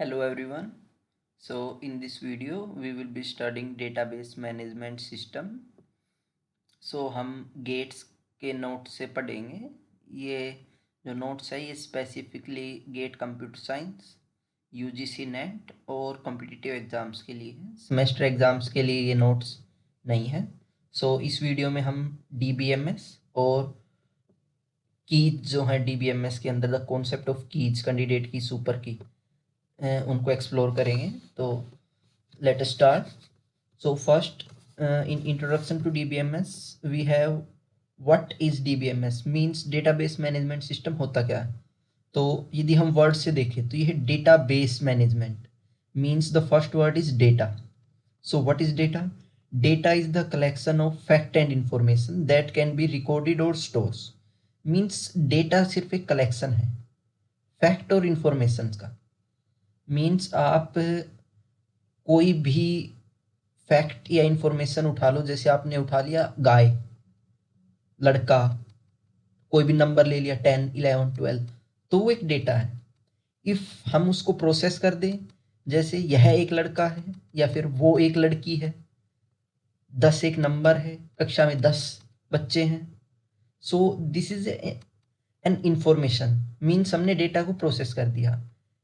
Hello everyone. So in this video we will be studying database management system. So हम gates के note से पढ़ेंगे। ये जो नोट्स है ये specifically GATE computer science, UGC NET और कॉम्पिटिटिव एग्ज़ाम्स के लिए है। सेमेस्टर एग्ज़ाम्स के लिए ये नोट्स नहीं है। सो इस वीडियो में हम डीबीएमएस और कीज जो है डीबीएमएस के अंदर the concept of keys, candidate की सुपर की, उनको एक्सप्लोर करेंगे। तो let us start. So first, in introduction to DBMS we have what is DBMS means database management system होता क्या है। तो यदि हम वर्ड से देखें तो यह database management means the first word is data. So what is data? Data is the collection of fact and information that can be recorded और स्टोर्स। मीन्स डेटा सिर्फ एक कलेक्शन है फैक्ट और इंफॉर्मेशन का। मीन्स आप कोई भी fact या इंफॉर्मेशन उठा लो, जैसे आपने उठा लिया गाय, लड़का, कोई भी नंबर ले लिया 10, 11, 12, तो वो एक डेटा है। इफ हम उसको प्रोसेस कर दें, जैसे यह एक लड़का है या फिर वो एक लड़की है, 10 एक नंबर है, कक्षा में 10 बच्चे हैं, so this is an information. Means हमने डेटा को प्रोसेस कर दिया।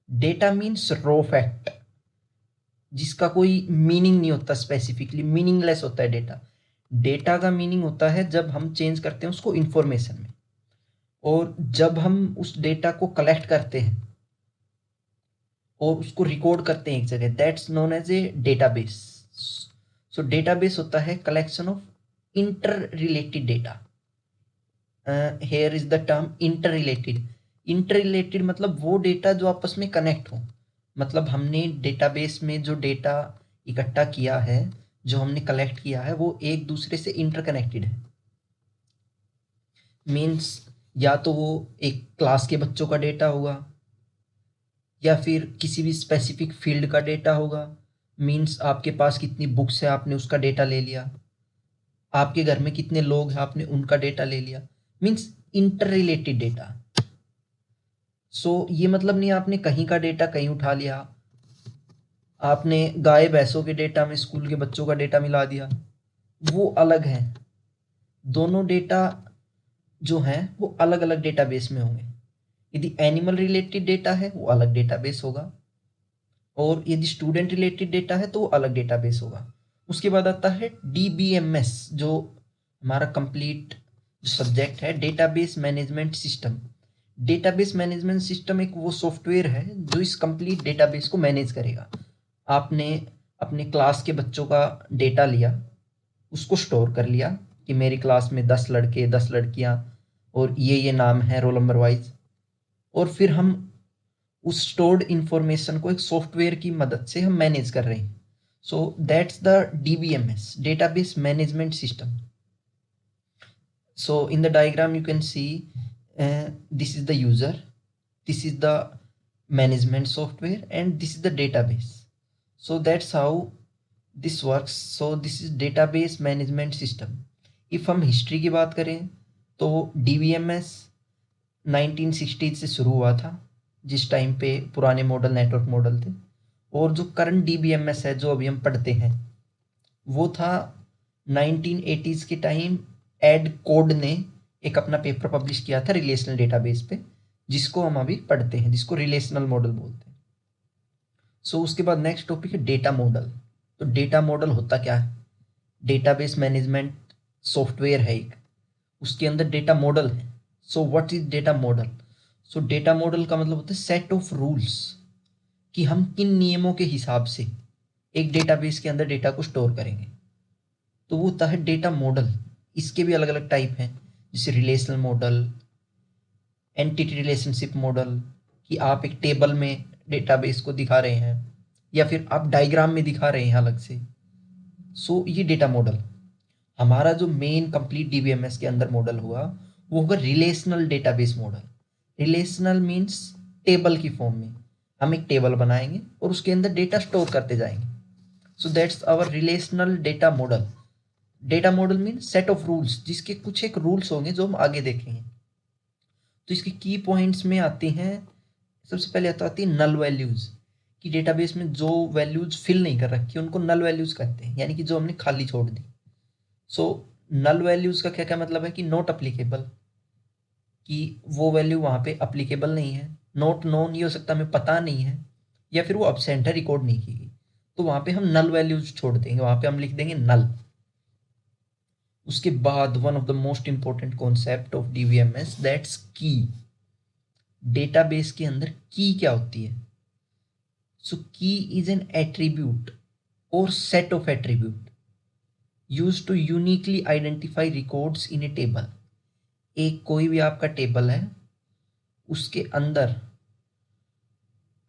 डेटा मीन्स रॉ फैक्ट जिसका कोई मीनिंग नहीं होता, स्पेसिफिकली मीनिंगलेस होता है डेटा। डेटा का मीनिंग होता है जब हम चेंज करते हैं उसको इंफॉर्मेशन में, और जब हम उस डेटा को कलेक्ट करते हैं और उसको रिकॉर्ड करते हैं एक जगह, that's known as a database. So database होता है collection of interrelated data. Here is the term interrelated. Interrelated मतलब वो डेटा जो आपस में कनेक्ट हो। मतलब हमने डेटाबेस में जो डेटा इकट्ठा किया है, जो हमने कलेक्ट किया है, वो एक दूसरे से इंटरकनेक्टेड है। मीन्स या तो वो एक क्लास के बच्चों का डेटा होगा या फिर किसी भी स्पेसिफिक फील्ड का डेटा होगा। मीन्स आपके पास कितनी बुक्स है, आपने उसका डेटा ले लिया। आपके घर में कितने लोग हैं, आपने उनका डेटा ले लिया। Means interrelated data. So ये मतलब नहीं आपने कहीं का डेटा कहीं उठा लिया, आपने गाय भैंसों के डेटा में स्कूल के बच्चों का डेटा मिला दिया, वो अलग है। दोनों डेटा जो हैं वो अलग अलग डेटाबेस में होंगे। यदि एनिमल रिलेटेड डेटा है वो अलग डेटाबेस होगा, और यदि स्टूडेंट रिलेटेड डेटा है तो वो अलग डेटाबेस होगा। उसके बाद आता है डीबीएमएस, जो हमारा कंप्लीट सब्जेक्ट है, database management system. Database management system एक वो सॉफ्टवेयर है जो इस कंप्लीट डेटाबेस को मैनेज करेगा। आपने अपने क्लास के बच्चों का डेटा लिया, उसको स्टोर कर लिया कि मेरी क्लास में 10 लड़के, 10 लड़कियां और ये नाम है रोल नंबर वाइज, और फिर हम उस स्टोर्ड इंफॉर्मेशन को एक सॉफ्टवेयर की मदद से हम मैनेज कर रहे हैं। सो that's the DBMS, database management system. So in the diagram you can see this is the user, this is the management software, and this is the database. So that's how this works. So this is database management system. If हम history की बात करें तो DBMS 1960 से शुरू हुआ था, जिस टाइम पे पुराने मॉडल नेटवर्क मॉडल थे, और जो करंट DBMS है जो अभी हम पढ़ते हैं वो था 1980s के टाइम। एड कोड ने एक अपना पेपर पब्लिश किया था रिलेशनल डेटाबेस पे, जिसको हम अभी पढ़ते हैं, जिसको रिलेशनल मॉडल बोलते हैं। सो उसके बाद नेक्स्ट टॉपिक है डेटा मॉडल। तो डेटा मॉडल होता क्या है? डेटाबेस मैनेजमेंट सॉफ्टवेयर है एक, उसके अंदर डेटा मॉडल है। So what is data model? So data model का मतलब होता है सेट ऑफ रूल्स, कि हम किन नियमों के हिसाब से एक डेटाबेस के अंदर डेटा को स्टोर करेंगे। तो वो होता है डेटा मॉडल। इसके भी अलग अलग टाइप हैं, जैसे relational model, entity relationship model, कि आप एक टेबल में डेटाबेस को दिखा रहे हैं या फिर आप डायग्राम में दिखा रहे हैं अलग से। सो ये डेटा मॉडल। हमारा जो मेन कंप्लीट डीबीएमएस के अंदर मॉडल हुआ वो होगा relational database model. Relational means table की फॉर्म में हम एक टेबल बनाएंगे और उसके अंदर डेटा स्टोर करते जाएंगे। So that's our relational data model. Data model mean set of rules, जिसके कुछ एक रूल्स होंगे जो हम आगे देखेंगे। तो इसके की पॉइंट्स में आते हैं, सबसे पहले आती है नल वैल्यूज, कि डेटाबेस में जो वैल्यूज फिल नहीं कर रखी उनको नल वैल्यूज कहते हैं, यानी कि जो हमने खाली छोड़ दी। सो नल वैल्यूज का क्या क्या मतलब है कि नॉट अप्लीकेबल, कि वो वैल्यू वहाँ पे अप्लीकेबल नहीं है। नॉट नोन, ये हो सकता है हमें पता नहीं है, या फिर वो अब्सेंट है, रिकॉर्ड नहीं की गई, तो वहाँ पे हम नल वैल्यूज छोड़ देंगे, वहाँ पे हम लिख देंगे नल। उसके बाद one of the most important concept of DBMS, that's key. Database के अंदर की क्या होती है? So key is an attribute or set of attribute use to uniquely identify records in a table. एक कोई भी आपका टेबल है, उसके अंदर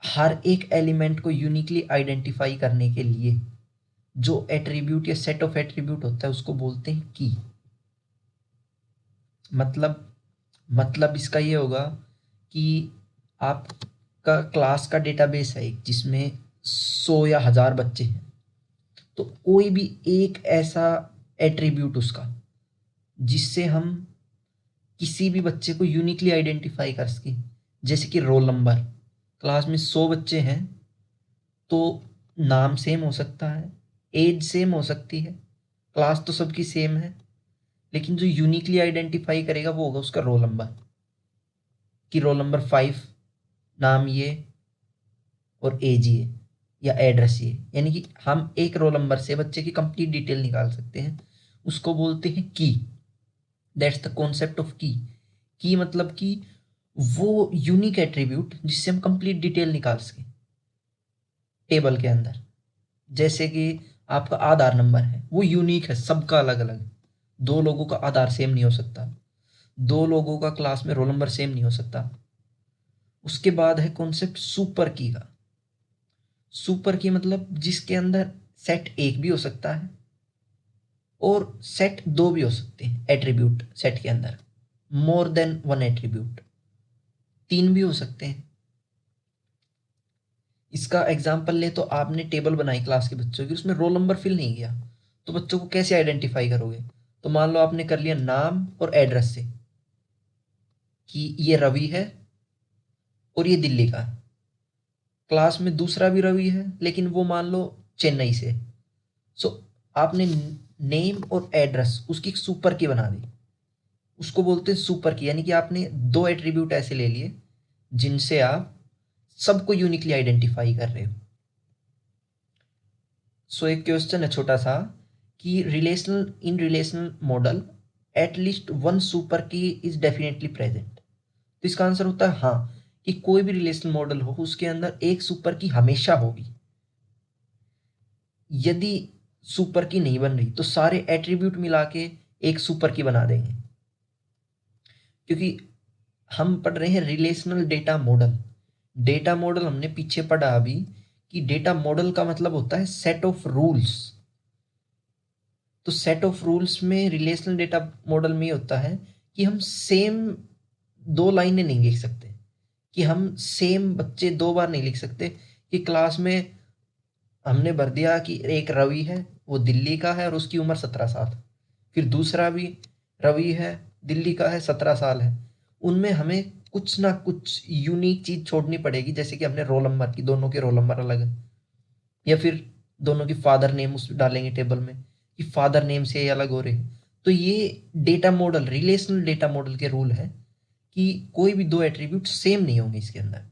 हर एक एलिमेंट को यूनिकली आइडेंटिफाई करने के लिए जो एट्रीब्यूट या सेट ऑफ एट्रीब्यूट होता है उसको बोलते हैं की। मतलब इसका ये होगा कि आपका क्लास का डेटाबेस है एक, जिसमें 100 या 1000 बच्चे हैं, तो कोई भी एक ऐसा एट्रीब्यूट उसका जिससे हम किसी भी बच्चे को यूनिकली आइडेंटिफाई कर सके, जैसे कि रोल नंबर। क्लास में 100 बच्चे हैं, तो नाम सेम हो सकता है, एज सेम हो सकती है, क्लास तो सबकी सेम है, लेकिन जो यूनिकली आइडेंटिफाई करेगा वो होगा उसका रोल नंबर, कि रोल नंबर 5, नाम ये और एज ये या एड्रेस ये। यानी कि हम एक रोल नंबर से बच्चे की कंप्लीट डिटेल निकाल सकते हैं, उसको बोलते हैं की। दैट्स द कॉन्सेप्ट ऑफ की। की मतलब कि वो यूनिक एट्रीब्यूट जिससे हम कंप्लीट डिटेल निकाल सकें टेबल के अंदर। जैसे कि आपका आधार नंबर है, वो यूनिक है, सबका अलग अलग। दो लोगों का आधार सेम नहीं हो सकता, दो लोगों का क्लास में रोल नंबर सेम नहीं हो सकता। उसके बाद है कॉन्सेप्ट सुपर की का। सुपर की मतलब जिसके अंदर सेट एक भी हो सकता है और सेट दो भी हो सकते हैं। एट्रीब्यूट सेट के अंदर मोर देन वन एट्रीब्यूट, तीन भी हो सकते हैं। इसका एग्जांपल ले तो आपने टेबल बनाई क्लास के बच्चों की, उसमें रोल नंबर फिल नहीं किया, तो बच्चों को कैसे आइडेंटिफाई करोगे? तो मान लो आपने कर लिया नाम और एड्रेस से कि ये रवि है और ये दिल्ली का है। क्लास में दूसरा भी रवि है, लेकिन वो मान लो चेन्नई से। सो आपने नेम और एड्रेस उसकी सुपर की बना दी, उसको बोलते हैं सुपर की। यानी कि आपने दो एट्रीब्यूट ऐसे ले लिए जिनसे आप सबको यूनिकली आइडेंटिफाई कर रहे हो। सो एक क्वेश्चन है छोटा सा कि relational model at least one super की इज डेफिनेटली प्रेजेंट। तो इसका आंसर होता है हाँ, कि कोई भी रिलेशनल मॉडल हो उसके अंदर एक सुपर की हमेशा होगी। यदि सुपर की नहीं बन रही तो सारे एट्रीब्यूट मिला के एक सुपर की बना देंगे, क्योंकि हम पढ़ रहे हैं relational data model. Data model हमने पीछे पढ़ा अभी कि डेटा मॉडल का मतलब होता है सेट ऑफ रूल्स। तो सेट ऑफ रूल्स में रिलेशनल डेटा मॉडल में होता है कि हम सेम दो लाइनें नहीं लिख सकते, कि हम सेम बच्चे दो बार नहीं लिख सकते। कि क्लास में हमने भर दिया कि एक रवि है, वो दिल्ली का है और उसकी उम्र 17 साल, फिर दूसरा भी रवि है, दिल्ली का है, 17 साल है। उनमें हमें कुछ ना कुछ यूनिक चीज छोड़नी पड़ेगी, जैसे कि हमने रोल नंबर की, दोनों के रोल नंबर अलग है, या फिर दोनों की फादर नेम उस डालेंगे टेबल में कि फादर नेम से ये अलग हो रहे हैं। तो ये data model, relational data model के रूल है कि कोई भी दो एट्रीब्यूट सेम नहीं होंगे इसके अंदर।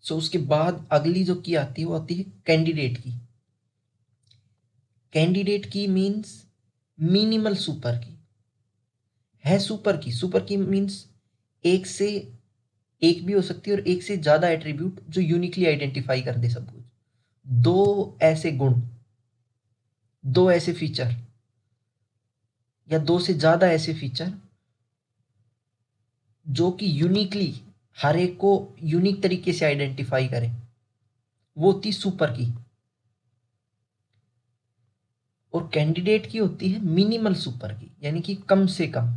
सो उसके बाद अगली जो की आती है वो आती है कैंडिडेट की। कैंडिडेट की मीन्स मिनिमल सुपर की है। सुपर की मीन्स एक से एक भी हो सकती है और एक से ज्यादा एट्रीब्यूट जो यूनिकली आइडेंटिफाई कर दे सब कुछ। दो ऐसे गुण, दो ऐसे फीचर या दो से ज्यादा ऐसे फीचर जो कि यूनिकली हर एक को यूनिक तरीके से आइडेंटिफाई करें, वो होती सुपर की। और कैंडिडेट की होती है मिनिमल सुपर की, यानी कि कम से कम।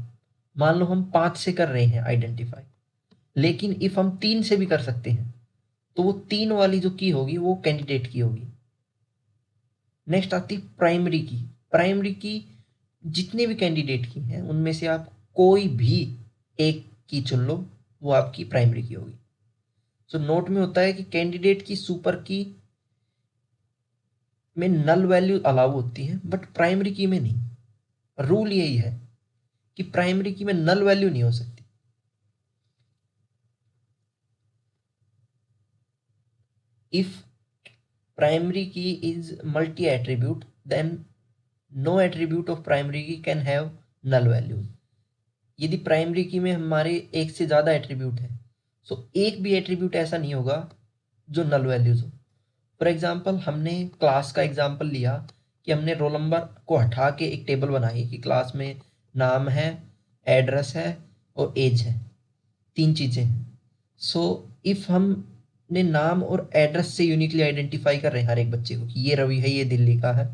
मान लो हम 5 से कर रहे हैं आइडेंटिफाई, लेकिन इफ हम 3 से भी कर सकते हैं तो वो 3 वाली जो की होगी वो कैंडिडेट की होगी। नेक्स्ट आती है प्राइमरी की। प्राइमरी की जितने भी कैंडिडेट की हैं उनमें से आप कोई भी एक की चुन लो, वो आपकी प्राइमरी की होगी। सो नोट में होता है कि कैंडिडेट की सुपर की में नल वैल्यू अलाउ होती है बट प्राइमरी की में नहीं। रूल यही है कि प्राइमरी की में नल वैल्यू नहीं हो सकती। If primary key is multi attribute then no attribute of primary key can have null value. यदि प्राइमरी की में हमारे एक से ज़्यादा एट्रीब्यूट है सो एक भी एट्रीब्यूट ऐसा नहीं होगा जो नल वैल्यूज हो। फॉर एग्जाम्पल हमने क्लास का एग्जाम्पल लिया कि हमने रोल नंबर को हटा के एक टेबल बनाई कि क्लास में नाम है, एड्रेस है और एज है, 3 चीज़ें हैं। सो इफ़ हमने नाम और एड्रेस से यूनिकली आइडेंटिफाई कर रहे हैं हर एक बच्चे को कि ये रवि है, ये दिल्ली का है,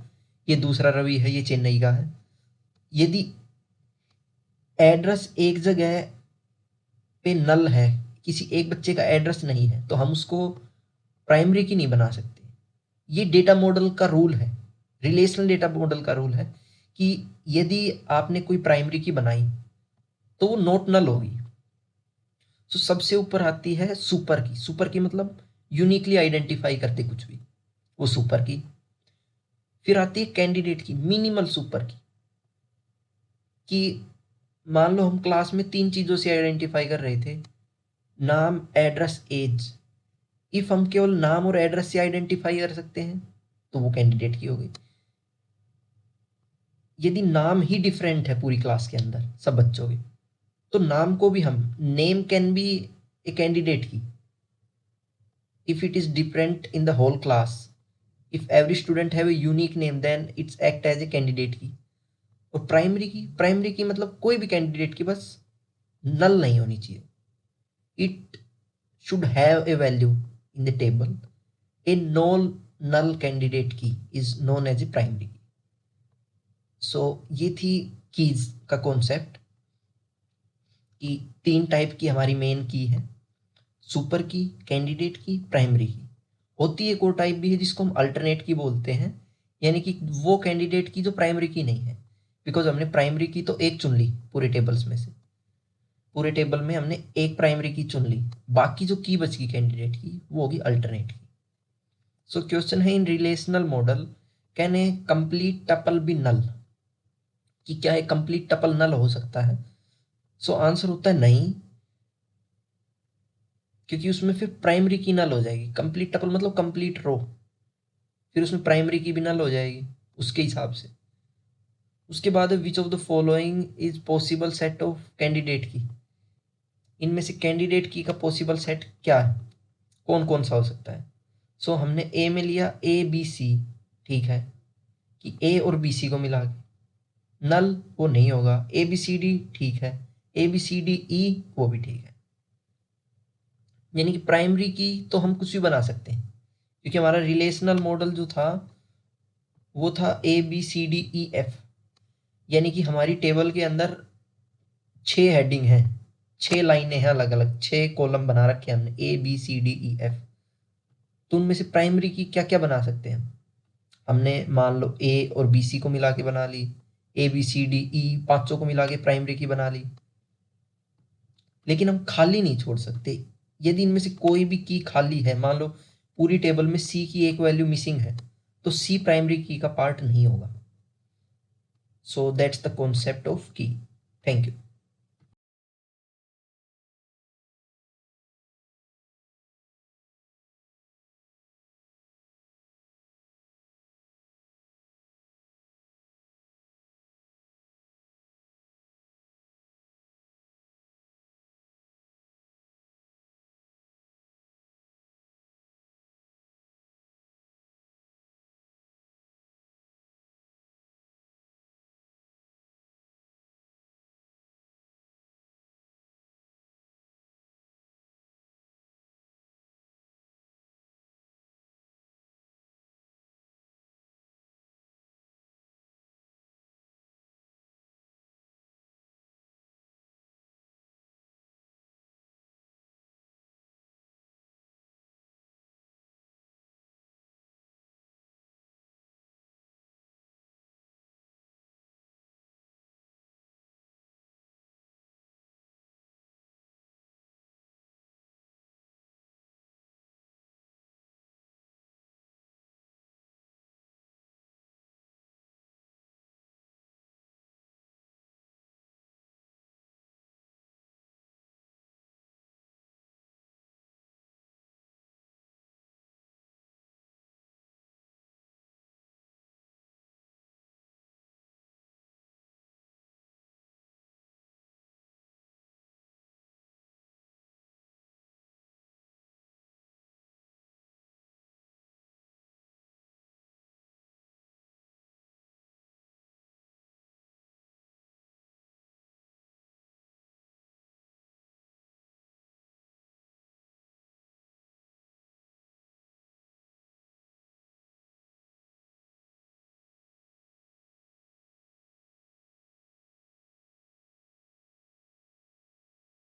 ये दूसरा रवि है, ये चेन्नई का है। यदि एड्रेस एक जगह पे नल है, किसी एक बच्चे का एड्रेस नहीं है, तो हम उसको प्राइमरी की नहीं बना सकते। ये डेटा मॉडल का रूल है, रिलेशनल डेटा मॉडल का रूल है कि यदि आपने कोई प्राइमरी की बनाई तो वो नॉट नल होगी। तो सबसे ऊपर आती है सुपर की। सुपर की मतलब यूनिकली आइडेंटिफाई करते कुछ भी, वो सुपर की। फिर आती है कैंडिडेट की, मिनिमल सुपर की, कि मान लो हम क्लास में 3 चीज़ों से आइडेंटिफाई कर रहे थे, नाम, एड्रेस, एज। इफ हम केवल नाम और एड्रेस से आइडेंटिफाई कर सकते हैं तो वो कैंडिडेट की हो गई। यदि नाम ही डिफरेंट है पूरी क्लास के अंदर सब बच्चों के, तो नाम को भी हम, name can be a candidate key if it is different in the whole class. If every student have a unique name then it's act as a candidate key. और प्राइमरी की मतलब कोई भी कैंडिडेट की, बस नल नहीं होनी चाहिए। It should have a value in the table. A non null candidate key is known as a primary key. So ये थी कीज का कॉन्सेप्ट कि 3 टाइप की हमारी मेन की है, सुपर की, कैंडिडेट की, प्राइमरी की। होती एक और टाइप भी है जिसको हम अल्टरनेट की बोलते हैं, यानी कि वो कैंडिडेट की जो प्राइमरी की नहीं है। बिकॉज हमने प्राइमरी की तो एक चुन ली पूरे टेबल्स में से, पूरे टेबल में हमने एक प्राइमरी की चुन ली, बाकी जो की बच गई कैंडिडेट की वो होगी अल्टरनेट की। सो क्वेश्चन है, in relational model can a complete tuple be null, कि क्या एक कंप्लीट टपल नल हो सकता है? सो आंसर होता है नहीं, क्योंकि उसमें फिर प्राइमरी की नल हो जाएगी। कंप्लीट टपल मतलब कंप्लीट रो, फिर उसमें प्राइमरी की भी नल हो जाएगी उसके हिसाब से। उसके बाद which of the following is possible set of candidate की, इनमें से कैंडिडेट की का पॉसिबल सेट क्या है, कौन कौन सा हो सकता है? सो हमने ए में लिया ए बी सी, ठीक है, कि ए और बी सी को मिला के नल वो नहीं होगा। ए बी सी डी ठीक है, ए बी सी डी ई वो भी ठीक है। यानी कि प्राइमरी की तो हम कुछ भी बना सकते हैं, क्योंकि हमारा रिलेशनल मॉडल जो था वो था A B C D E F, यानी कि हमारी टेबल के अंदर 6 हेडिंग हैं, 6 लाइनें हैं, अलग अलग 6 कॉलम बना रखे हैं हमने, A B C D E F. तो उनमें से प्राइमरी की क्या क्या बना सकते हैं? हमने मान लो ए और बी सी को मिला के बना ली, ए बी सी डी ई पांचों को मिला के प्राइमरी की बना ली। लेकिन हम खाली नहीं छोड़ सकते। यदि इनमें से कोई भी की खाली है, मान लो पूरी टेबल में सी की एक वैल्यू मिसिंग है, तो सी प्राइमरी की का पार्ट नहीं होगा। So that's the concept of key. Thank you.